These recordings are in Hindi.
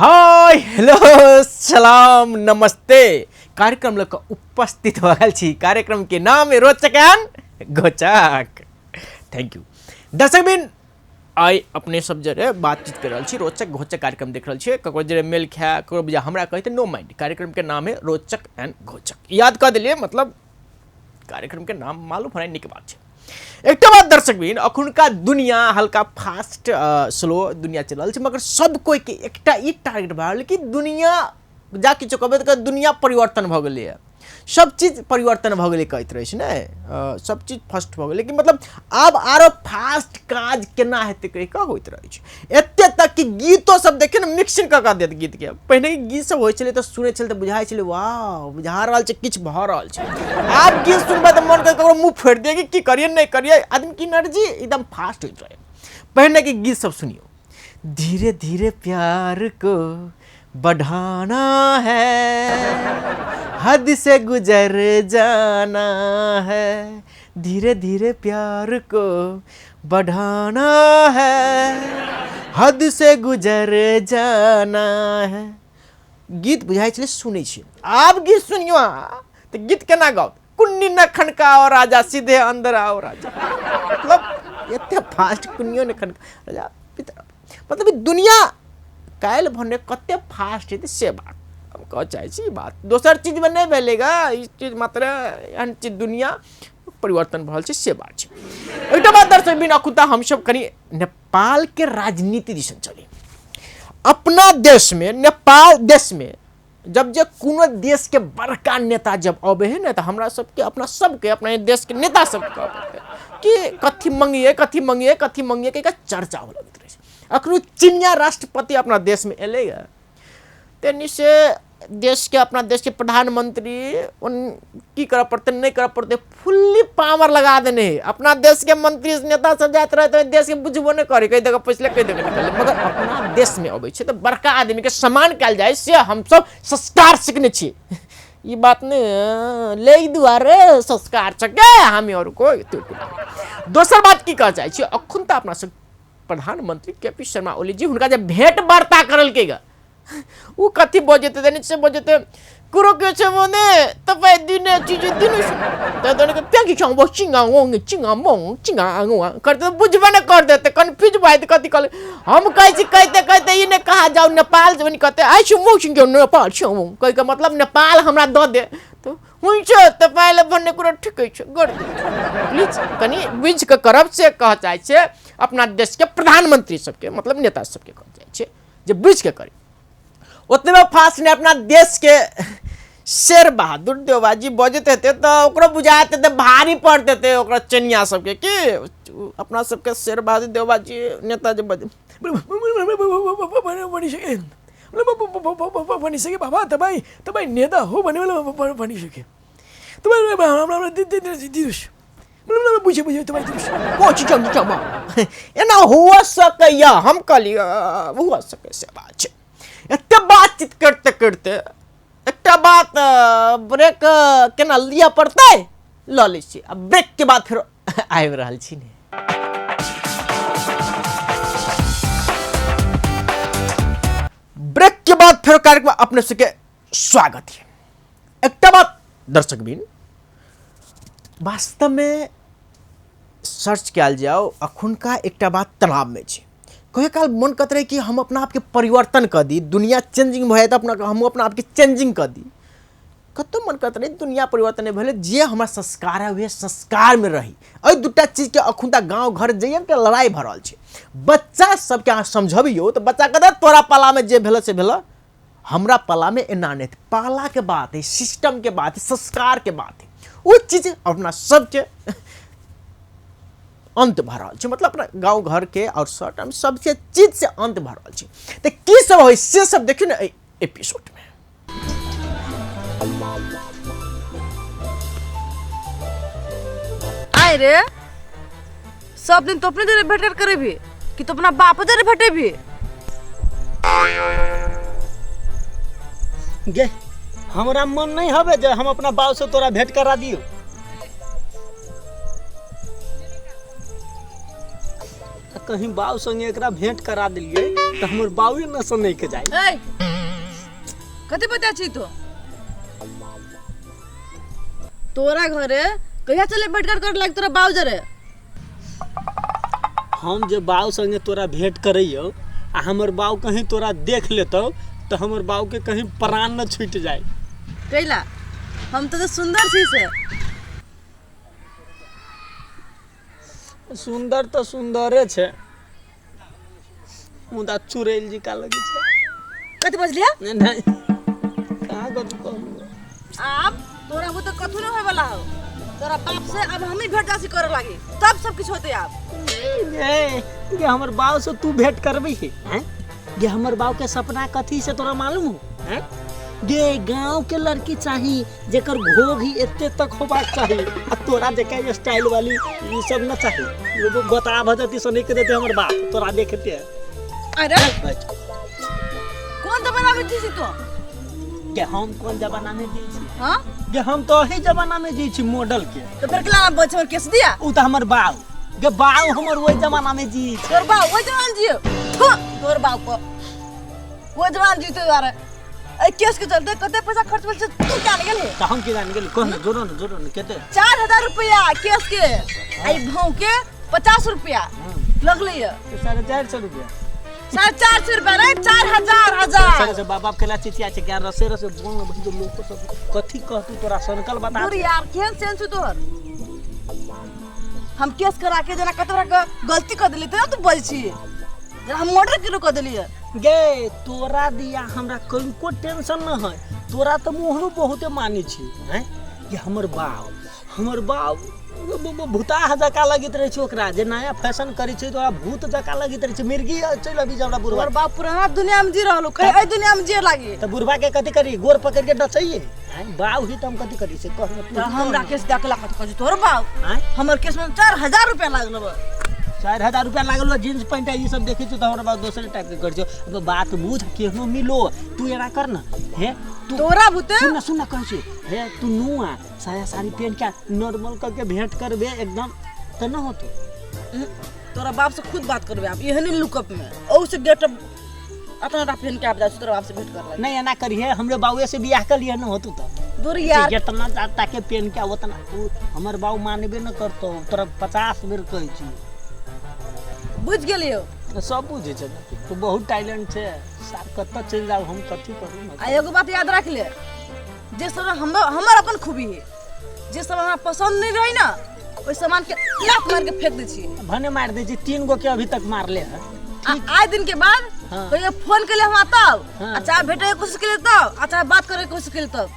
हाय हेलो सलाम नमस्ते कार्यक्रम लोग उपस्थित होगल छी। कार्यक्रम के नाम है रोचक एंड घोचक। थैंक यू दर्शक बिन आई अपने सब जरे बातचीत कर रहा छी, रोचक घोचक कार्यक्रम देख रहा छी। ककरो जरे मेल खाया ककरो बुझा हमरा कहते नो माइंड। कार्यक्रम के नाम है रोचक एंड घोचक, याद कर दिलिए, मतलब कार्यक्रम के नाम मालूम होना निक बात है। एक बात दर्शक बिन अखुनका दुनिया हल्का फास्ट स्लो दुनिया चल रहा है, मगर सब कोई के एकटा ई टारगेट भा कि दुनिया जा किछो कहबे तो दुनिया परिवर्तन भ गेलै है, सब चीज परिवर्तन भ गेलै कहैत रहे छै ने, सब चीज फास्ट भ गेलै कि मतलब आब आरो फास्ट काज केना हेतै कहि का होइत रहे छै। एते तक कि गीतो सब देखे ने मिक्सिंग क देत गीत के। पहले गीत सब होय छलै त सुनै छलै त बुझाइ छलै वाह बुझा रहल छै किछ भ रहल छै। आब गीत सुनबे त मन ककरो मुंह फेर दे कि की करिए नहीं करिए, आदमी की एनर्जी एकदम फास्ट होइत रहे। पहले के गीत सब सुनियो, धीरे धीरे प्यार को बढ़ाना है, हद से गुजर जाना है, धीरे धीरे प्यार को बढ़ाना है, हद से गुजर जाना है। गीत बुझाई छले सुनै छी। आब गीत सुनियो तो गीत केना गाओ, कुन्नी न खनकाओ राजा सीधे अंदर आओ राजा। मतलब एते फास्ट कुन्नियो न खनका राजा पिता, मतलब दुनिया काल भने कते फास्ट है से बात हम कह चाहे छी। बात दोसर चीज में नहीं भेलेगा, इस चीज मात्र एहन चीज दुनिया परिवर्तन भल छै से बात छै। एकटा बात दर्शक बिन अखुता हम सब कनी नेपाल के राजनीति दिसन चली। अपना देश में नेपाल देश में जब जे कोनो देश के बड़का नेता जब आबे है ना, तो हमरा सबके अपना सबके अपना देश के नेता सब कि कथी मंगिए कथी मंगिए कथी मंगिए के चर्चा हो लगत रहे। अखनो चीनिया राष्ट्रपति अपना देश में एले है, तेनी से देश के अपना देश के प्रधानमंत्री उन की कर पड़ते नहीं कर पड़ते फुल्ली पावर लगा देने है। अपना देश के मंत्री नेता सब जाते रहे तो देश के बुझबो नहीं करे, कई जगह पैसले कई जगह निकले, मगर अपना देश में अबै छै तो बड़का आदमी के सम्मान कल जाए से हम सब संस्कार सीखने छी। ये बात नहीं ले दुआरे संस्कार सके हमें और कोई दोसर बात की कह चाहे अखुन तो अपना सब प्रधानमंत्री केपी शर्मा ओली जी हुनका जब भेंट वार्ता करल के उ कथी बजते देने से बजते कुरो के छ मने तपाई दिने चीज दिनु त दोने के प्याकी छौ बो चिंगा वंग चिंगा मंग चिंगा अंगवा करते बुझबे न कर देते कंफ्यूज भाई त कथी कहले हम कहै छी कहते कहते ई ने कहा जाओ नेपाल जब कहते आई छु मो छिंग नेपाल छौ कह के मतलब नेपाल हमरा द दे तो हुन्छ तपाईले भन्ने कुरा ठिकै छ गर् प्लीज कनी बुझ के करब से कह चाहे छे। अपना देश के प्रधानमंत्री सबके मतलब नेता सबके कह चाहे छे जे बुझ के करी। उतने फास्ट ने अपना देश के शेर बहादुर देवा जी बजते थे तो ओकरा बुझाते थे भारी पड़ते थे ओकरा चनिया सबके कि अपना सबके शेर बहादुर देवा जी नेता जब बजे भनिसके बाबा तपाईँ तपाईँ नेता हो भने बेला भनिसके बुझे बुझे एना हुआ सकैया हम कहली हुआ सके से बात छै। एते बातचीत करते करते एकटा बात ब्रेक केना लिया पड़ते ल लै छी। अब ब्रेक के बाद फिर आबि रहल छी ने। ब्रेक के बाद फिर कार्यक्रम अपने सबके स्वागत है। एकटा बात दर्शक बिन वास्तव में सर्च कल जाओ अखुनका एकटा बात तनाव में छै। कहे काल मन करते रहे कि हम अपना आप के परिवर्तन कर दी, दुनिया चेंजिंग भए तो अपना हम अपना आप के चेंजिंग कर दी। कतो मन करते रहे दुनिया परिवर्तन नहीं भेले, जे हमारा संस्कार है वे संस्कार में रही। अ दूटा चीज के अखुनता गांव घर जाइए तो लड़ाई भ रहल छै। बच्चा सबके अहाँ समझबियो तो बच्चा कहते तोरा पाला में जे भेल से भेल, हमरा पाला में एना नहीं। पाला के बात है, सिस्टम के बात है, संस्कार के बात है। वो चीज अपना सबके अंत भ रहल छै, मतलब अपना गांव घर के और शॉर्ट टर्म सबसे चीज से अंत भ रहल छै। तो की सब होय से सब देखियो ना एपिसोड में। आय रे सब दिन तो अपने जरे भेट करे भी कि तो अपना बाप जरे भेटे भी गे हमरा मन नहीं हवे जे हम अपना बाप से तोरा भेंट करा दियो। कहीं बाऊ संगे एकरा भेंट करा दिलिए तो हमर बाऊ न सुनै के जाए। ए कथी बता छी तोरा घरे कहिया चले भेंट कर लाग तोरा बाऊ जरे। हम जे बाऊ संगे तोरा भेंट करैयो आ हमर बाऊ कहीं तोरा देख लेतौ तो हमर बाऊ के कहीं प्राण न छूट जाए। कैला हम तो सुंदर छी से। सुंदर तो सुंदरे छे मुदा चुड़ैल जी का लगे छे। कथी बजलिया नहीं कहाँ कथी कहलू अब तोरा वो तो कथू न होय वाला हो। तोरा बाप से अब हम ही भेंट जासी करे लागी तब सब कुछ होते अब। ये हमर बाऊ से तू भेंट करबी हैं? ये हमर बाऊ के सपना कथी से तोरा मालूम हो हैं? ये गांव के लड़की चाहिए जेकर घोग ही एते तक होबाक चाहिए आ तोरा जेका स्टाइल वाली ये सब न चाहिए। वो बता भजती सने के देते हमर बाप तोरा देखते अरे कौन जमाना में थी तो के हम कौन जमाना में जी छी। हां के हम तो ही जमाना में जी छी मॉडल के। तो फिर कला बच्चों केस दिया उ तो हमर बाऊ के बाऊ हमर वही जमाना में जी छी। तोर बाऊ वो जवान जियो तोर बाऊ को वो जवान जी तो यार ए केस के चलते कते पैसा खर्च बोल तू क्या निकल है। तो हम के जान गेल कोन जोरो न केते 4000 रुपया केस के आई भाव के 50 रुपया लगले है 450 रुपया 450 रुपया रे 4000 सर से बाप के ला चिचिया छै क्या रसे बोल न बंदो लोग को सब कथी कहतू तोरा सनकल बता दूर यार केन सेंस तोहर। हम केस करा के जना कतरा का गलती कर देली त तू बोल छी जरा हम मर्डर किलो कर देली है। गे तोरा दिया हमरा कोई को टेंशन न है। तोरा तो मोहनु बहुते मानी छी हैं? ये हमर बाव भूता जका लगित रहे छै ओकरा जे नया फैशन करै छै तोरा भूत जका लगित रहे छै मिर्गी चल अभी जबड़ा बुढ़वा। और बाप पुराना दुनिया में जी रहलो कहीं ए दुनिया में जी लागी त बुढ़वा के कथी करी गोर पकड़ के डचइए हैं? बाव ही त हम कथी करी से कह हमरा केस दाखला कथी तोर बाप हैं? हमर केस में 4000 रुपया लागल बा 4000 रुपया लागल जींस पैंट ये सब देखे तो हमरा बात दूसरे टाइप के कर छो। अब बात बुझ केहनो मिलो तू एना कर न हे तू तोरा भूते सुन कह छी हे तू नुआ साया साड़ी पहन के नॉर्मल करके भेंट करबे एकदम त न होतो। तोरा बाप से खुद बात करबे आप एहने लुकअप में औ से गेट अतना पहन के आप जा तोरा बाप से भेंट कर नहीं एना करिए हमरे बाबूए से बियाह कर लिए न होतो त दूर यार जितना जाता के पहन के उतना तू हमर बाबू मानबे न करतो तोरा 50 बेर कहै छी। बुझ गेलियो सब बुझे छै तू बहुत टैलेंट छै सार कत्ता चल जाओ हम कथी करू आ एगो बात याद रख ले जे सब हमर अपन खूबी है जे सब हमरा पसंद नहीं रही ना ओइ सामान के लात मार के फेंक दे छी भने मार दे छी 3 गो के अभी तक मारले है। आज दिन के बाद हाँ। तो ये फोन के लिए हम तब हाँ। अच्छा भेटे की कोशिश के लिए तब अच्छा बात करे की कोशिश के लिए तब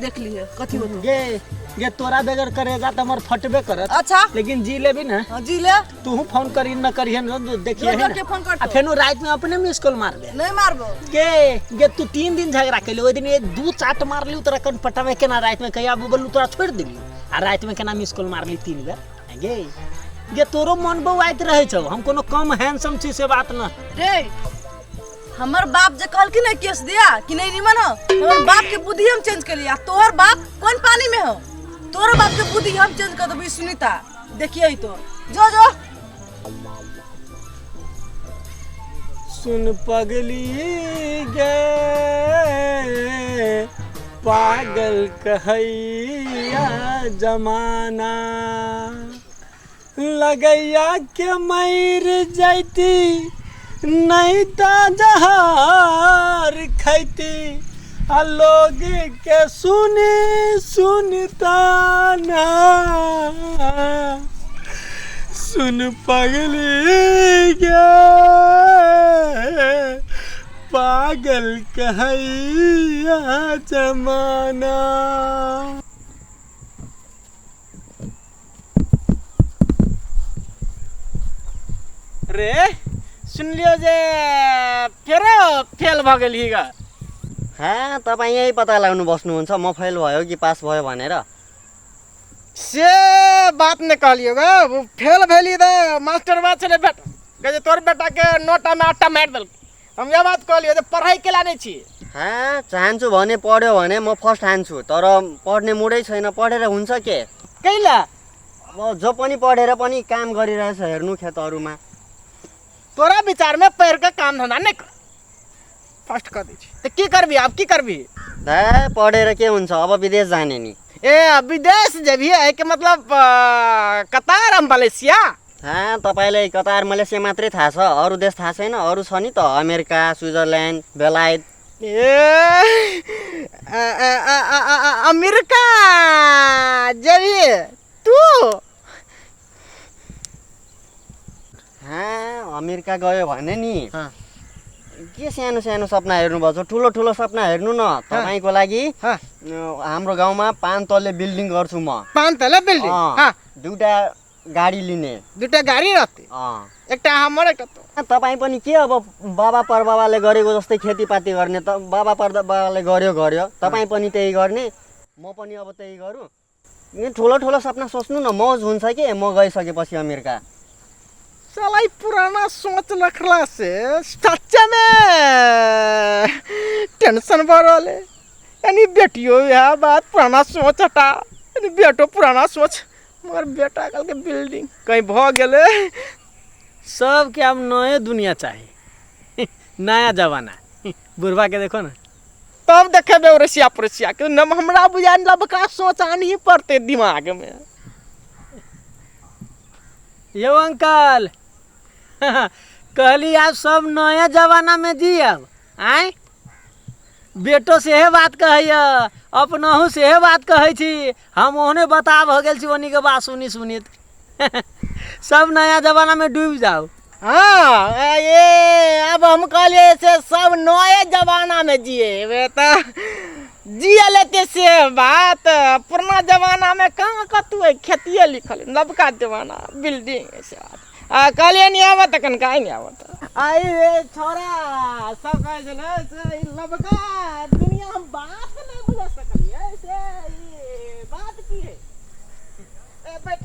देख लिए कथी होतो गे तोरा बगैर करेगा त हमर फटबे करत अच्छा लेकिन जी लेबी ना हाँ, जी ले तू फोन करी न करिए न देखिए जोर जोर के फोन कर आ फेनु रात में अपने मिस कॉल मार दे नहीं मारबो गे तू 3 दिन झगड़ा कैले ओइ दिन 2 चाट मार ली तोरा कन पटावे केना रात में कहिया बोलू तोरा छोड़ देली आ रात में केना मिस कॉल मार ली 3 बेर गे तोरो मन बौआइत रहे छौ हम कोनो कम हैंडसम छी से बात न रे हमर बाप जे कहल कि नहीं केस दिया कि नहीं निमन हो हमर बाप के बुद्धि हम चेंज कर लिया तोहर बाप कौन पानी में हो तोहर बाप के बुद्धि हम चेंज कर देबी सुनीता देखिए ही तो जो सुन पगली गे पागल कहैया जमाना लगैया के मर जैती नहीं त जहर खैती आ लोग के सुनता ना सुन पगली गे पागल कहैया जमाना। रे सुन लियो जे फेल भ गेली ग हाँ तपाईँ यही पत्ता लगाउनु बस्नुहुन्छ म फेल भयो कि पास भयो भनेर से बात नहीं कहलियो गा वो फेल भेली दे मास्टर बात चले बेटा गजे तोर बेटा के 9टा में 8टा मार दल हम ये बात कहलियो पढ़ाई केला नहीं छी। हाँ चाहन्छु भने पढ्यो भने म फर्स्ट हान्छु तर पढ्ने मुडै छैन पढेर हुन्छ के कैला अब जो पनि पढेर पनि काम गरिरहेछ हेर्नु खेतहरूमा तोरा विचार में पैर का काम धंधा नहीं कर फर्स्ट कर दी तो की करबी अब की करबी पढेर के हुन्छ अब विदेश जाने नि ए विदेश जबी है कि मतलब कतार मलेसिया तपाईँलाई कतार मलेसिया मात्रै थाहा छ अरू देश थाहा छैन अरू छ नि त अमेरिका स्विजरल्यान्ड बेलायत अमेरिका जबी तू अमेरिका गयो भने नि के सानो सानो सपना हेर्नुपर्छ ठुलो ठुलो सपना हेर्नु न तपाईँको लागि हाम्रो गाउँमा 5 तल्ले बिल्डिङ गर्छु म 5 तल्ले बिल्डिङ दुईटा गाडी लिने दुईटा गाडी रहते एकटा हमर एकटा तो तपाईँ पनि के अब बाबा परबाबाले गरेको जस्तै खेतीपाती गर्ने त बाबा परबाबाले गर्यो तपाईँ पनि त्यही गर्ने म पनि अब त्यही गरौँ ठुलो ठुलो सपना सोच्नु न मौज हुन्छ कि म गइसकेपछि अमेरिका साला पुराना सोच रखला से सच्चे में टेंशन बढ़ले यानी बेटियों यह बात पुराना सोच हटा यानी बेटो पुराना सोच मगर बेटा कल के बिल्डिंग कहीं भ गेले सब के अब नए दुनिया चाहिए नया जमाना बुढ़वा के देखो ना तब देखे बेवरसिया पुरसिया के नम हमरा बुझान लब का सोच आनी ही पड़ते दिमाग में यो अंकल कहली आप सब नया जमाना में जियब आय बेटो से बात कहिए अपनहु से बात कहै छी हम ओहने बता भ गेल छी ओनी के बात सुनित सब नया जमाना में डूब जाओ ये अब हम कहलिए से सब नए जमाना में जिए वे तो जिया लेते से बात पुराना जमाना में कहाँ कतु खेतिए लिखल नबका जमाना बिल्डिंग से कहलिए नहीं आवत कन काहे नहीं आवत आई रे छोरा सब कहे से नबका दुनिया हम बात नहीं बुझ सकलिए से ये बात की है बैठ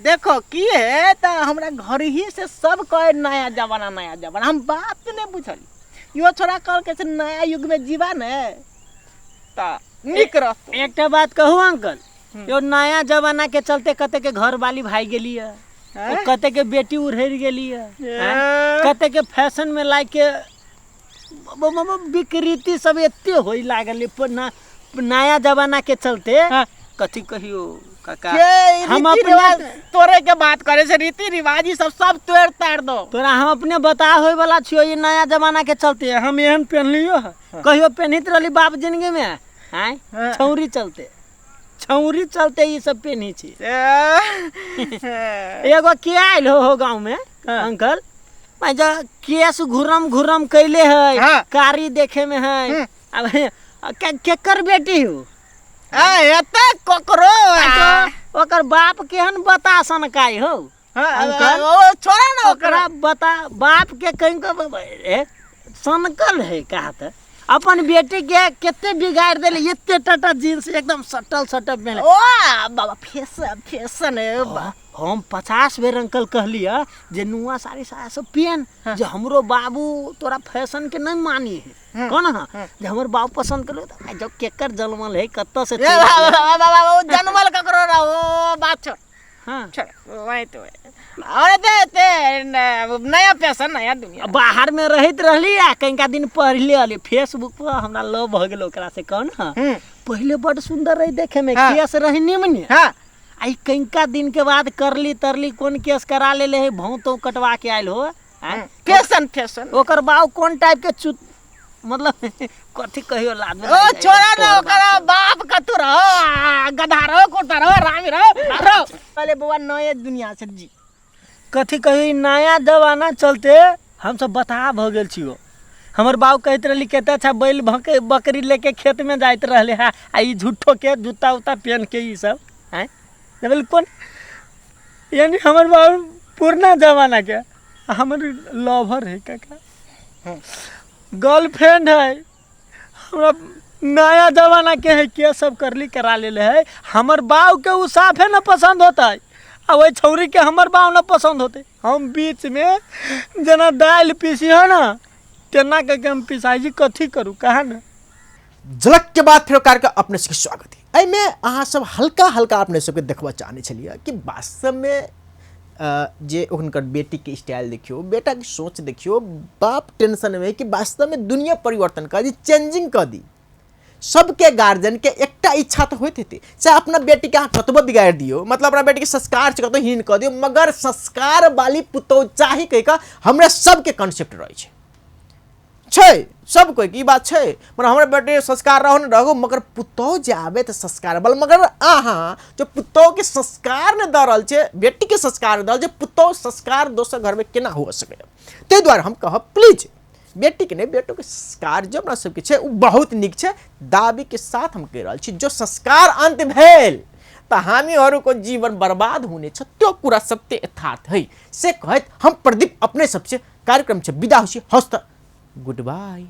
देखो की है तो हमरा घर ही से सब कहे नया जमाना हम बात नहीं बुझल यो छोरा कल के नया युग में जीवा ने ता निक रह एक बात कहू अंकल यो नया जमाना के चलते कते के घर वाली भाई गेली है कते के बेटी उड़ेर गेली है कते के फैशन में लाइक के विकृति सब एते होई लागल नया जमाना के चलते कथी कहियो काका हम अपने तोरे के बात करे से रीति रिवाज सब तोड़ ताड़ दो तोरा हम अपने बता होय वाला छियो ये नया जमाना के चलते हम एहन पहन लियो कहियो पहनित रहली बाप जिंदगी में हैं छौरी चलते ये सब पहनी छी एगो के आइल हो गांव में अंकल मैं जो केस घुरम कैले है कारी देखे में है अब केकर बेटी हो ओकर बाप केहन बता सनकाई हो अंकल छोड़ा ना ओकरा बता बाप के कहीं सनकल है कहत अपन बेटी के केते बिगाड़ देले एते टटा जींस एकदम सटल पहने ओ बाबा फैशन है हम 50 बेर अंकल कहलिया जे नुआ साड़ी साया सब पहन जे हमरो बाबू तोरा फैशन के नहीं मानी है कौन है जे हमर बाबू पसंद करो तो जब केकर जन्मल है कत्ता से बाबा वो जन्मल ककरो रहो बात छोड़ हां छोड़ वही तो अरे ते नया फैशन नया दुनिया बाहर में रहित रहली आ कईका दिन पढ़ले आली फेसबुक पर हमरा लव भ गेल ओकरा से कौन है पहले बड़ सुंदर रही देखे में केस रही निमन हां आई कईका दिन के बाद करली तरली कौन केस करा लेले है भौंतो कटवा के आइल हो फैशन ओकर बाऊ कौन टाइप के मतलब कथी कहियो लाद ओ छोरा ना ओकर बाप कतु रहो गधा रहो कोटा रहो रामी रहो पहले बुआ नए दुनिया से जी कथी कही नया जमाना चलते हम सब बता भ गेल छियो हमर बाऊ कहत रहली केते अच्छा बैल बकरी लेके खेत में जाइत रहले है आ ई झूठो के जूता उता पहन के ई सब हैं लेवल कौन यानी हमर बाऊ पुराना जमाना के हमर लवर है काका गर्लफ्रेंड है हमरा नया जमाना के है के सब करली करा लेले है हमर बाऊ के उ साफे न पसंद होता है आ वही छौरी के हमर बाऊ न पसंद होते हम बीच में जना दाल पीसी है ना तेना के हम पिसाई जी कथी करू कहा ना झलक के बाद फिर कार्यक्रम अपने सबके स्वागत है एहि में अहाँ सब हल्का अपने सबके देखबा चाहने छलिए कि वास्तव में जे उनकर बेटी के स्टाइल देखियो, बेटा की सोच देखियो, बाप टेंशन में कि वास्तव में दुनिया परिवर्तन कर दी, चेंजिंग कर दी। सबके गार्जियन के एकटा इच्छा तो होते थे, चाहे अपना बेटी के अहाँ कतबो बिगाड़ दियो, मतलब अपना बेटी के संस्कार से कतबो हीन कर दियो, मगर संस्कार वाली पुतौह चाही कह का हमरा सबके कॉन्सेप्ट रहे छै सब कोई की बात छै। मतलब हमारे बेटे संस्कार रहो न रहो, मगर पुतौह जे आवे तो संस्कार बल, मगर अहाँ जो पुतौह के संस्कार ने द रहल छै, बेटी के संस्कार द रहल छै, पुतौह संस्कार दोसर घर में केना हो सके। ताहि दुआरे हम कहब प्लीज बेटी के नहीं बेटो के संस्कार जो अपना सबके छै उ बहुत नीक छै। दाबी के साथ हम कह रहल छी जो संस्कार अंत भेल तो हामीहरूको जीवन बर्बाद हुने छ, त्यो कुरा सत्य यथार्थ है। से कहत हम प्रदीप अपने सबसे कार्यक्रम से विदा होशी। हस्त गुड बाय।